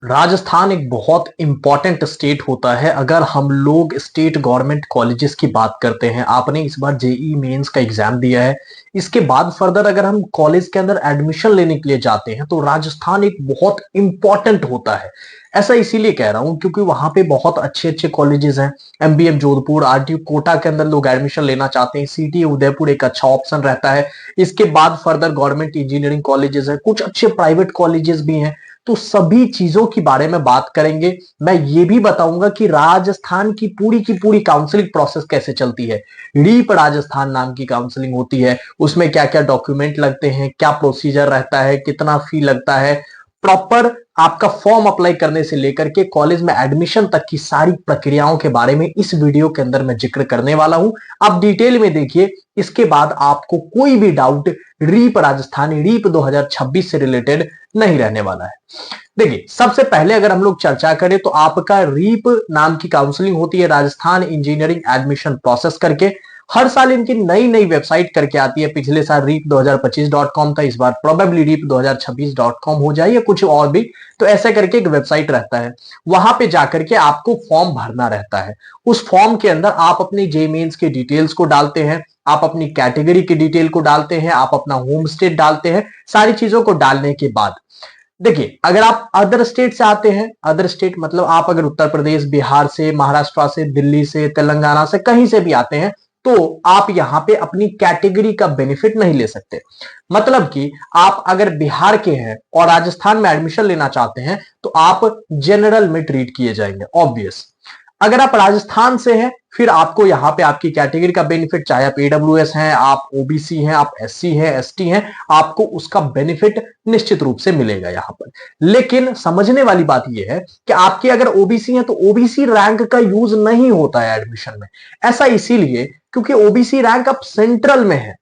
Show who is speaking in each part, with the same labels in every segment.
Speaker 1: राजस्थान एक बहुत important state होता है। अगर हम लोग स्टेट गवर्नमेंट कॉलेजेस की बात करते हैं, आपने इस बार जेई मेंस का एग्जाम दिया है, इसके बाद फर्दर अगर हम कॉलेज के अंदर एडमिशन लेने के लिए जाते हैं तो राजस्थान एक बहुत इंपॉर्टेंट होता है। ऐसा इसीलिए कह रहा हूं क्योंकि वहां पे बहुत अच्छे अच्छे कॉलेजेस हैं। एमबीएम जोधपुर, आरटीयू कोटा के अंदर लोग एडमिशन लेना चाहते हैं, सीटी उदयपुर एक अच्छा ऑप्शन रहता है। इसके बाद फर्दर गवर्नमेंट इंजीनियरिंग कॉलेजेस है, कुछ अच्छे प्राइवेट कॉलेजेस भी हैं। तो सभी चीजों के बारे में बात करेंगे। मैं ये भी बताऊंगा कि राजस्थान की पूरी काउंसलिंग प्रोसेस कैसे चलती है। रीप राजस्थान नाम की काउंसलिंग होती है, उसमें क्या क्या डॉक्यूमेंट लगते हैं, क्या प्रोसीजर रहता है, कितना फी लगता है, प्रॉपर आपका फॉर्म अप्लाई करने से लेकर के कॉलेज में एडमिशन तक की सारी प्रक्रियाओं के बारे में इस वीडियो के अंदर मैं जिक्र करने वाला हूं। आप डिटेल में देखिए, इसके बाद आपको कोई भी डाउट रीप राजस्थानी रीप 2026 से रिलेटेड नहीं रहने वाला है। देखिए, सबसे पहले अगर हम लोग चर्चा करें तो आपका रीप नाम की काउंसलिंग होती है राजस्थान इंजीनियरिंग एडमिशन प्रोसेस करके। हर साल इनकी नई नई वेबसाइट करके आती है। पिछले साल रीप 2025.com था, इस बार प्रोबेबली रीप 2026.com हो जाए या कुछ और भी। तो ऐसे करके एक वेबसाइट रहता है, वहां पे जाकर के आपको फॉर्म भरना रहता है। उस फॉर्म के अंदर आप अपनी जे मेंस के डिटेल्स को डालते हैं, आप अपनी कैटेगरी की डिटेल को डालते हैं, आप अपना होम स्टेट डालते हैं। सारी चीजों को डालने के बाद देखिए, अगर आप अदर स्टेट से आते हैं, अदर स्टेट मतलब आप अगर उत्तर प्रदेश, बिहार से, महाराष्ट्र से, दिल्ली से, तेलंगाना से, कहीं से भी आते हैं, तो आप यहां पे अपनी कैटेगरी का बेनिफिट नहीं ले सकते। मतलब कि आप अगर बिहार के हैं और राजस्थान में एडमिशन लेना चाहते हैं तो आप जनरल में ट्रीट किए जाएंगे, ऑब्वियस। अगर आप राजस्थान से हैं, फिर आपको यहां पे आपकी कैटेगरी का बेनिफिट, चाहे आप ईडब्ल्यूएस हैं, आप ओबीसी हैं, आप एससी हैं, एसटी हैं, आपको उसका बेनिफिट निश्चित रूप से मिलेगा यहां पर। लेकिन समझने वाली बात यह है कि आपके अगर ओबीसी हैं तो ओबीसी रैंक का यूज नहीं होता है एडमिशन में। ऐसा इसीलिए क्योंकि ओबीसी रैंक अब सेंट्रल में है।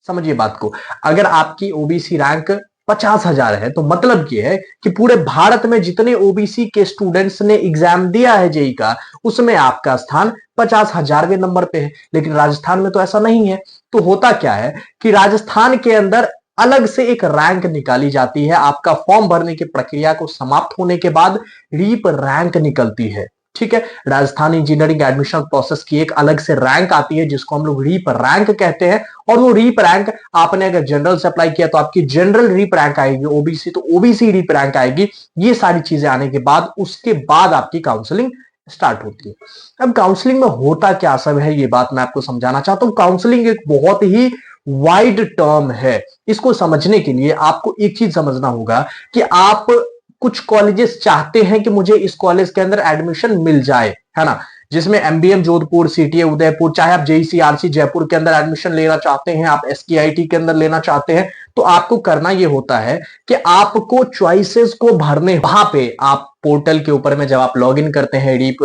Speaker 1: समझिए बात को। अगर आपकी ओबीसी रैंक 50,000 है तो मतलब यह है कि पूरे भारत में जितने ओबीसी के स्टूडेंट्स ने एग्जाम दिया है जेई का, उसमें आपका स्थान 50,000वें नंबर पे है। लेकिन राजस्थान में तो ऐसा नहीं है। तो होता क्या है कि राजस्थान के अंदर अलग से एक रैंक निकाली जाती है। आपका फॉर्म भरने की प्रक्रिया को समाप्त होने के बाद रीप रैंक निकलती है। ठीक है, राजस्थान इंजीनियरिंग एडमिशन प्रोसेस की एक अलग से रैंक आती है जिसको हम लोग रीप रैंक कहते हैं। और वो रीप रैंक, आपने अगर जनरल से अप्लाई किया तो आपकी जनरल रीप रैंक आएगी, ओबीसी तो ओबीसी रीप रैंक आएगी। ये सारी चीजें आने के बाद उसके बाद आपकी काउंसलिंग स्टार्ट होती है। अब काउंसलिंग में होता क्या सब है, ये बात मैं आपको समझाना चाहता हूं। काउंसलिंग एक बहुत ही वाइड टर्म है। इसको समझने के लिए आपको एक चीज समझना होगा कि आप कुछ कॉलेजेस चाहते हैं कि मुझे इस कॉलेज के अंदर एडमिशन मिल जाए, है ना, जिसमें एमबीएम जोधपुर, सीटीए उदयपुर, चाहे आप जेईसीआरसी जयपुर के अंदर एडमिशन लेना चाहते हैं, आप एसकेआईटी के अंदर लेना चाहते हैं, तो आपको करना यह होता है कि आपको चॉइसेस को भरने, वहां पे आप पोर्टल के ऊपर में जब आप लॉग इन करते हैं रीप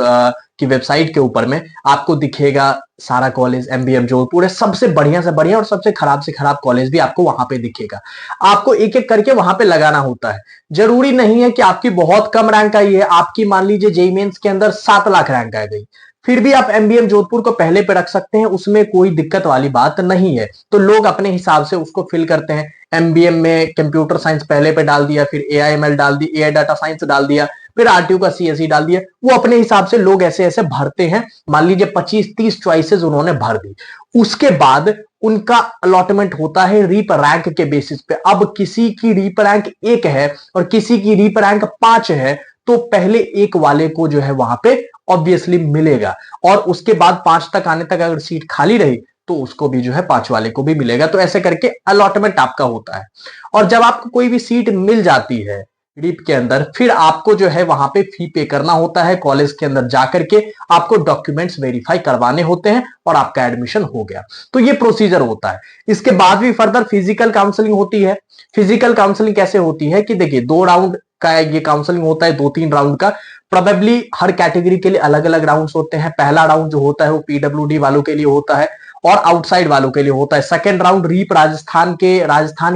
Speaker 1: की वेबसाइट के ऊपर में, आपको दिखेगा सारा कॉलेज एमबीएम जोधपुर है, सबसे बढ़िया से बढ़िया और सबसे खराब से खराब कॉलेज भी आपको वहां पे दिखेगा। आपको एक एक करके वहां पे लगाना होता है। जरूरी नहीं है कि आपकी बहुत कम रैंक आई है, आपकी मान लीजिए जेई मेंस के अंदर 7 लाख रैंक आ गई, फिर भी आप एमबीएम जोधपुर को पहले पे रख सकते हैं, उसमें कोई दिक्कत वाली बात नहीं है। तो लोग अपने हिसाब से उसको फिल करते हैं। एमबीएम में कंप्यूटर साइंस पहले पे डाल दिया, फिर एआईएमएल डाल दी, एआई डाटा साइंस डाल दिया, फिर आरटीयू का सीएसई डाल दिया। वो अपने हिसाब से लोग ऐसे ऐसे भरते हैं। मान लीजिए 25-30 चॉइसेस उन्होंने भर दी, उसके बाद उनका अलॉटमेंट होता है रीप रैंक के बेसिस पे। अब किसी की रीप रैंक 1 है और किसी की रीप रैंक 5 है, तो पहले एक वाले को जो है वहां पे ऑब्वियसली मिलेगा, और उसके बाद 5 तक आने तक अगर सीट खाली रही तो उसको भी जो है 5 वाले को भी मिलेगा। तो ऐसे करके अलॉटमेंट आपका होता है। और जब आपको कोई भी सीट मिल जाती है रीप के अंदर, फिर आपको जो है वहां पे फी पे करना होता है। कॉलेज के अंदर जाकर के आपको डॉक्यूमेंट्स वेरीफाई करवाने होते हैं और आपका एडमिशन हो गया। तो ये प्रोसीजर होता है। इसके बाद भी फर्दर फिजिकल काउंसलिंग होती है। फिजिकल काउंसलिंग कैसे होती है कि देखिए, 2 राउंड का ये काउंसलिंग होता है, 2-3 राउंड का। प्रोबेबली हर कैटेगरी के लिए अलग अलग राउंड्स होते हैं। पहला राउंड जो होता है वो पीडब्ल्यूडी वालों के लिए होता है और आउटसाइड वालों के लिए होता है। सेकंड राउंड रीप राजस्थान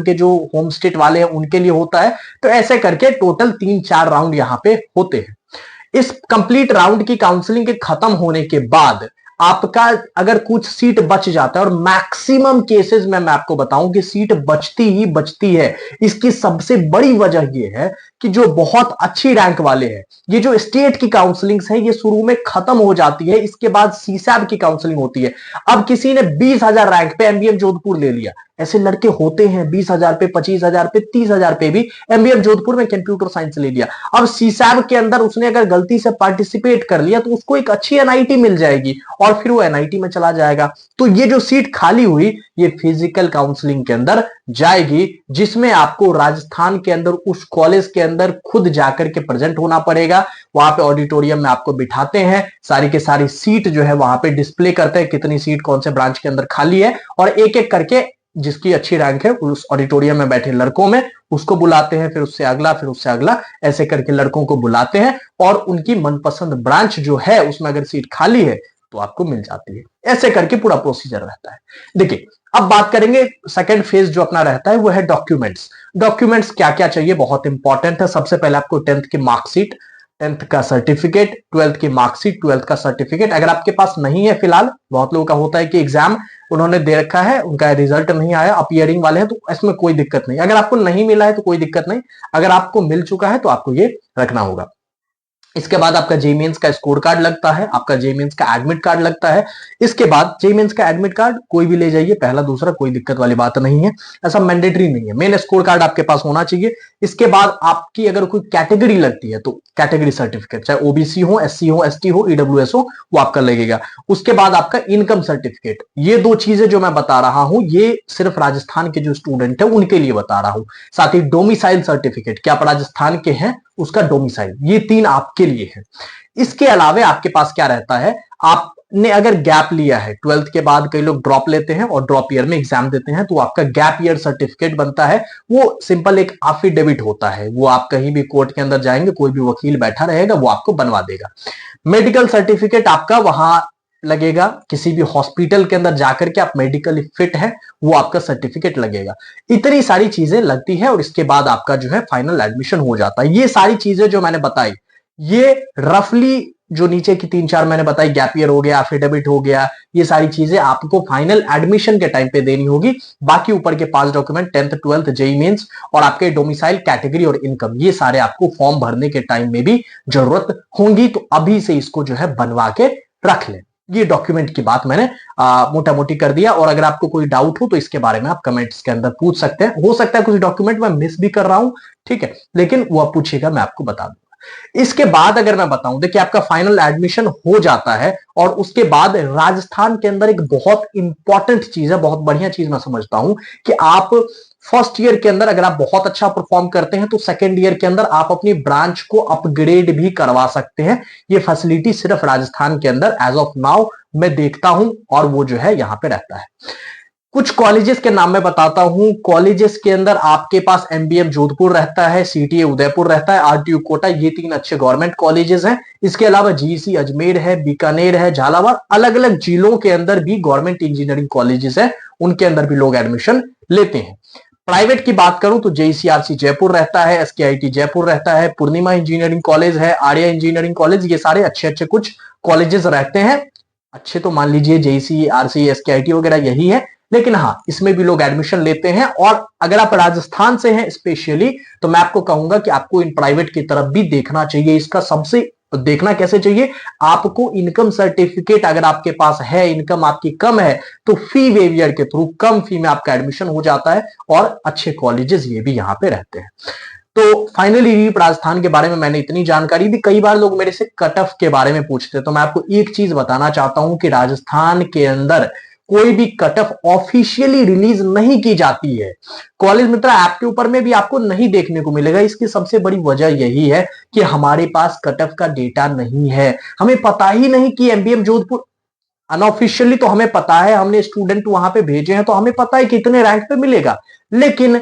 Speaker 1: के जो होम स्टेट वाले हैं उनके लिए होता है। तो ऐसे करके टोटल 3-4 राउंड यहां पे होते हैं। इस कंप्लीट राउंड की काउंसलिंग के खत्म होने के बाद आपका अगर कुछ सीट बच जाता है, और मैक्सिमम केसेस में मैं आपको बताऊं कि सीट बचती ही बचती है, इसकी सबसे बड़ी वजह यह है कि जो बहुत अच्छी रैंक वाले हैं, ये जो स्टेट की काउंसलिंग्स है ये शुरू में खत्म हो जाती है, इसके बाद सीसैब की काउंसलिंग होती है। अब किसी ने 20,000 रैंक पे एमबीएम जोधपुर ले लिया, ऐसे लड़के होते हैं 20,000 पे, 25,000 पे, 30,000 पे भी एमबीएम जोधपुर में कंप्यूटर साइंस ले लिया। अब सीसैब के अंदर उसने अगर गलती से पार्टिसिपेट कर लिया तो उसको एक अच्छी एनआईटी मिल जाएगी और फिर वो एनआईटी में चला जाएगा। तो ये जो सीट खाली हुई ये फिजिकल काउंसलिंग के अंदर जाएगी, जिसमें आपको राजस्थान के अंदर उस कॉलेज के अंदर खुद जाकर के प्रेजेंट होना पड़ेगा। वहां पे ऑडिटोरियम में आपको बिठाते हैं, सारी के सारी सीट जो है वहां पे डिस्प्ले करते हैं, कितनी सीट कौन से ब्रांच के अंदर खाली है, और एक एक करके जिसकी अच्छी रैंक है उस ऑडिटोरियम में बैठे लड़कों में उसको बुलाते हैं, फिर उससे अगला, फिर उससे अगला, ऐसे करके लड़कों को बुलाते हैं और उनकी मनपसंद ब्रांच जो है उसमें अगर सीट खाली है तो आपको मिल जाती है। ऐसे करके पूरा प्रोसीजर रहता है। देखिए अब बात करेंगे सेकंड फेज जो अपना रहता है वो है डॉक्यूमेंट्स। डॉक्यूमेंट्स क्या क्या चाहिए, बहुत इंपॉर्टेंट है। सबसे पहले आपको 10th की मार्कशीट, 10th का सर्टिफिकेट, 12th की मार्कशीट, 12th का सर्टिफिकेट। अगर आपके पास नहीं है फिलहाल, बहुत लोगों का होता है कि एग्जाम उन्होंने दे रखा है, उनका रिजल्ट नहीं आया, अपीयरिंग वाले हैं, तो इसमें कोई दिक्कत नहीं। अगर आपको नहीं मिला है तो कोई दिक्कत नहीं, अगर आपको मिल चुका है तो आपको ये रखना होगा। इसके बाद आपका जेईई मेंस का स्कोर कार्ड लगता है, आपका जेईई मेंस का एडमिट कार्ड लगता है। इसके बाद जेईई मेंस का एडमिट कार्ड कोई भी ले जाइए, पहला दूसरा, कोई दिक्कत वाली बात नहीं है, ऐसा मैंडेटरी नहीं है, मेन स्कोर कार्ड आपके पास होना चाहिए। इसके बाद आपकी अगर कोई कैटेगरी लगती है तो कैटेगरी सर्टिफिकेट, चाहे ओबीसी हो, एससी हो, एसटी हो, ईडब्ल्यूएस हो, वो आपका लगेगा। उसके बाद आपका इनकम सर्टिफिकेट। ये दो चीजें जो मैं बता रहा हूं ये सिर्फ राजस्थान के जो स्टूडेंट है उनके लिए बता रहा हूं। साथ ही डोमिसाइल सर्टिफिकेट, क्या आप राजस्थान के हैं, उसका डोमिसाइल, ये 3 आपके लिए है। इसके अलावा आपके पास क्या रहता है, आपने अगर गैप लिया है 12th के बाद, कई लोग ड्रॉप लेते हैं और ड्रॉप ईयर में एग्जाम देते हैं, तो आपका गैप ईयर सर्टिफिकेट बनता है। वो सिंपल एक एफिडेविट होता है, वो आप कहीं भी कोर्ट के अंदर जाएंगे, कोई भी वकील बैठा रहेगा वो आपको बनवा देगा। मेडिकल सर्टिफिकेट आपका वहां लगेगा, किसी भी हॉस्पिटल के अंदर जाकर के आप मेडिकली फिट है वो आपका सर्टिफिकेट लगेगा। इतनी सारी चीजें लगती है और इसके बाद आपका जो है फाइनल एडमिशन हो जाता है। ये सारी चीजें जो मैंने बताई ये रफली जो नीचे की 3-4 मैंने बताई, गैप ईयर हो गया, एफिडेविट हो गया, ये सारी चीजें आपको फाइनल एडमिशन के टाइम पे देनी होगी। बाकी ऊपर के 5 document 10th 12th JEE mains और आपके डोमिसाइल, कैटेगरी और इनकम, ये सारे आपको फॉर्म भरने के टाइम में भी जरूरत होंगी, तो अभी से इसको जो है बनवा के रख लें। ये डॉक्यूमेंट की बात मैंने मोटा मोटी कर दिया, और अगर आपको कोई डाउट हो तो इसके बारे में आप कमेंट्स के अंदर पूछ सकते हैं। हो सकता है कुछ डॉक्यूमेंट मैं मिस भी कर रहा हूं, ठीक है, लेकिन वो आप पूछिएगा, मैं आपको बता दूंगा। इसके बाद अगर मैं बताऊं, देखिए आपका फाइनल एडमिशन हो जाता है और उसके बाद राजस्थान के अंदर एक बहुत इंपॉर्टेंट चीज है, बहुत बढ़िया चीज मैं समझता हूं कि आप फर्स्ट ईयर के अंदर अगर आप बहुत अच्छा परफॉर्म करते हैं तो सेकेंड ईयर के अंदर आप अपनी ब्रांच को अपग्रेड भी करवा सकते हैं। ये फैसिलिटी सिर्फ राजस्थान के अंदर एज ऑफ नाउ मैं देखता हूं और वो जो है यहां पे रहता है। कुछ कॉलेजेस के नाम मैं बताता हूं। कॉलेजेस के अंदर आपके पास एमबीएम जोधपुर रहता है, सीटीए उदयपुर रहता है, आरटीयू कोटा, ये 3 अच्छे गवर्नमेंट कॉलेजेस हैं। इसके अलावा जीईसी अजमेर है, बीकानेर है, झालावाड़, अलग अलग जिलों के अंदर भी गवर्नमेंट इंजीनियरिंग कॉलेजेस है, उनके अंदर भी लोग एडमिशन लेते हैं। प्राइवेट की बात करूं तो जेईसीआरसी जयपुर रहता है, एसकेआईटी जयपुर रहता है, पूर्णिमा इंजीनियरिंग कॉलेज है, आर्या इंजीनियरिंग कॉलेज, ये सारे अच्छे अच्छे कुछ कॉलेजेस रहते हैं। अच्छे तो मान लीजिए जेईसीआरसी, एसकेआईटी वगैरह यही है, लेकिन हाँ इसमें भी लोग एडमिशन लेते हैं। और अगर आप राजस्थान से हैं स्पेशली तो मैं आपको कहूंगा कि आपको इन प्राइवेट की तरफ भी देखना चाहिए। इसका सबसे देखना कैसे चाहिए, आपको इनकम सर्टिफिकेट अगर आपके पास है, इनकम आपकी कम है, तो फी वेवियर के थ्रू कम फी में आपका एडमिशन हो जाता है और अच्छे कॉलेजेस ये भी यहां पे रहते हैं। तो फाइनली रीप राजस्थान के बारे में मैंने इतनी जानकारी दी। कई बार लोग मेरे से कट ऑफ के बारे में पूछते हैं, तो मैं आपको एक चीज बताना चाहता हूं कि राजस्थान के अंदर कोई भी कट ऑफ ऑफिशियली रिलीज नहीं की जाती है। कॉलेज मित्र ऐप के ऊपर में भी आपको नहीं देखने को मिलेगा। इसकी सबसे बड़ी वजह यही है कि हमारे पास कट ऑफ का डेटा नहीं है। हमें पता ही नहीं कि एमबीएम जोधपुर, अनऑफिशियली तो हमें पता है, हमने स्टूडेंट वहां पे भेजे हैं तो हमें पता है कितने रैंक पे मिलेगा, लेकिन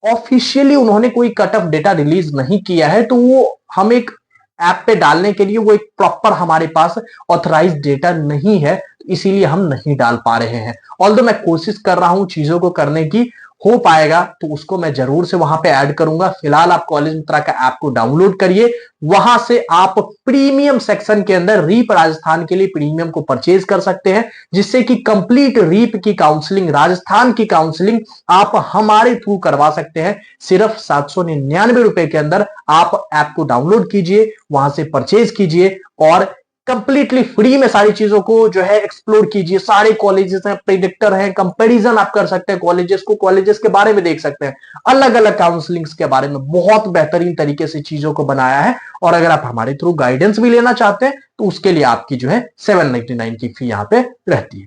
Speaker 1: ऑफिशियली उन्होंने कोई कट ऑफ डेटा रिलीज नहीं किया है। तो वो हम एक ऐप पे डालने के लिए वो एक प्रॉपर हमारे पास ऑथराइज डेटा नहीं है, इसीलिए हम नहीं डाल पा रहे हैं। ऑल्दो मैं कोशिश कर रहा हूं चीजों को करने की, हो पाएगा तो उसको मैं जरूर से वहां पे ऐड करूंगा। फिलहाल आप कॉलेज मित्रा का ऐप को डाउनलोड करिए, वहां से आप प्रीमियम सेक्शन के अंदर रीप राजस्थान के लिए प्रीमियम को परचेज कर सकते हैं, जिससे कि कंप्लीट रीप की काउंसलिंग, राजस्थान की काउंसलिंग आप हमारे थ्रू करवा सकते हैं। सिर्फ 799 रुपए के अंदर आप ऐप को डाउनलोड कीजिए, वहां से परचेज कीजिए और कंप्लीटली फ्री में सारी चीजों को जो है एक्सप्लोर कीजिए। सारे कॉलेजेस हैं, प्रिडिक्टर हैं, कंपैरिजन आप कर सकते हैं कॉलेजेस को, कॉलेजेस के बारे में देख सकते हैं, अलग अलग काउंसलिंग्स के बारे में बहुत बेहतरीन तरीके से चीजों को बनाया है। और अगर आप हमारे थ्रू गाइडेंस भी लेना चाहते हैं तो उसके लिए आपकी जो है 799 की फी यहां पे रहती है।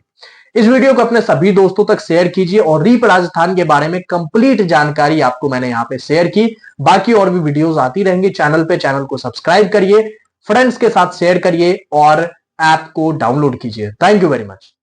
Speaker 1: इस वीडियो को अपने सभी दोस्तों तक शेयर कीजिए और रीप राजस्थान के बारे में कंप्लीट जानकारी आपको मैंने यहां पे शेयर की। बाकी और भी वीडियोस आती रहेंगी चैनल पे, चैनल को सब्सक्राइब करिए, फ्रेंड्स के साथ शेयर करिए और ऐप को डाउनलोड कीजिए। Thank you very much.